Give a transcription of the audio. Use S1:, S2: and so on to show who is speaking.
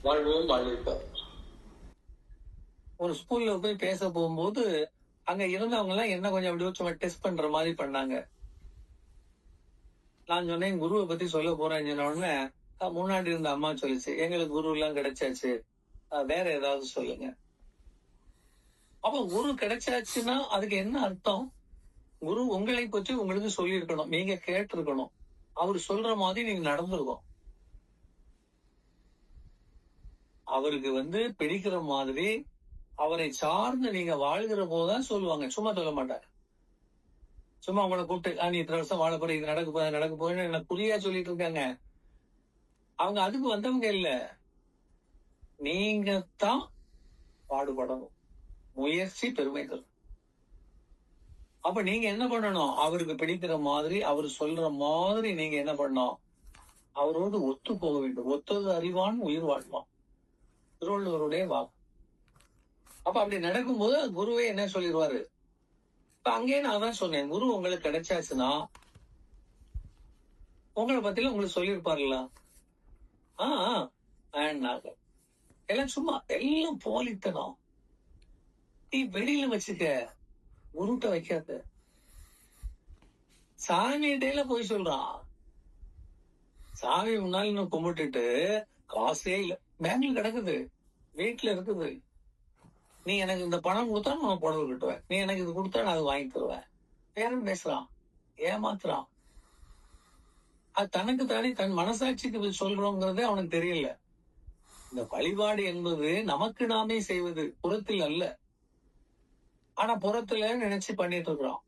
S1: வாழ்வோம் வாழ்விப்போம்.
S2: ஒரு ஸ்கூல்ல போய் பேச போகும்போது அங்க இருந்தவங்க எல்லாம் என்ன கொஞ்சம் அப்படியே சும்மா டெஸ்ட் பண்ற மாதிரி பண்ணாங்க. நான் சொன்னேன் குருவை பத்தி சொல்ல போறேன் சொன்ன உடனே முன்னாடி இருந்த அம்மா சொல்லிச்சு, எங்களுக்கு குரு எல்லாம் கிடைச்சாச்சு, வேற ஏதாவது சொல்லுங்க. அப்ப குரு கிடைச்சாச்சுன்னா அதுக்கு என்ன அர்த்தம்? குரு உங்களை பற்றி உங்களுக்கு சொல்லி இருக்கணும், நீங்க கேட்டிருக்கணும், அவர் சொல்ற மாதிரி நீங்க நடந்திருக்கும். அவருக்கு பிடிக்கிற மாதிரி அவரை சார்ந்து நீங்க வாழ்கிற போதுதான் சொல்லுவாங்க, சும்மா சொல்ல மாட்டாங்க. சும்மா உங்களை கூப்பிட்டு நீ இத்தனை வருஷம் வாழ போற, இது நடக்க போறேன்னு என்ன குறியா சொல்லிட்டு இருக்காங்க. அவங்க அதுக்கு வந்தவங்க இல்ல, நீங்க தான் பாடுபடணும், முயற்சி பெருமை தரும். அப்ப நீங்க என்ன பண்ணணும்? அவருக்கு பிடிக்கிற மாதிரி அவர் சொல்ற மாதிரி நீங்க என்ன பண்ணணும்? அவரோடு ஒத்து போக வேண்டும். ஒத்தது அறிவான் உயிர் வாழ்வான், திருவள்ளுவருடைய வாக்கு. அப்ப அப்படி நடக்கும்போது குருவே என்ன சொல்லிடுவாரு? இப்ப அங்கேயே நான் தான் சொன்னேன், குரு உங்களுக்கு கிடைச்சாச்சுன்னா உங்களை பத்தில உங்களுக்கு சொல்லியிருப்பாருல்ல. எல்லாம் சும்மா எல்லாம் போலித்தனம். நீ வெளியில வச்சுக்க, குருட்ட வைக்காத. சாமியிடையில போய் சொல்றான். சாமி முன்னால இன்னும் கும்பிட்டுட்டு காசே இல்ல, பேங்க்ல கிடக்குது, வீட்டுல இருக்குது, நீ எனக்கு இந்த பணம் கொடுத்தா நான் புடவை கட்டுவேன், நீ எனக்கு இது கொடுத்தா நான் அது வாங்கி தருவேன். பேரன் பேசுறான், ஏமாத்துறான். அது தனக்கு தானே தன் மனசாட்சிக்கு சொல்றோங்கிறதே அவனுக்கு தெரியல. இந்த வழிபாடு என்பது நமக்கு நாமே செய்வது, புறத்தில் அல்ல. ஆனா புறத்துல நினைச்சு பண்ணிட்டு இருக்கிறோம்.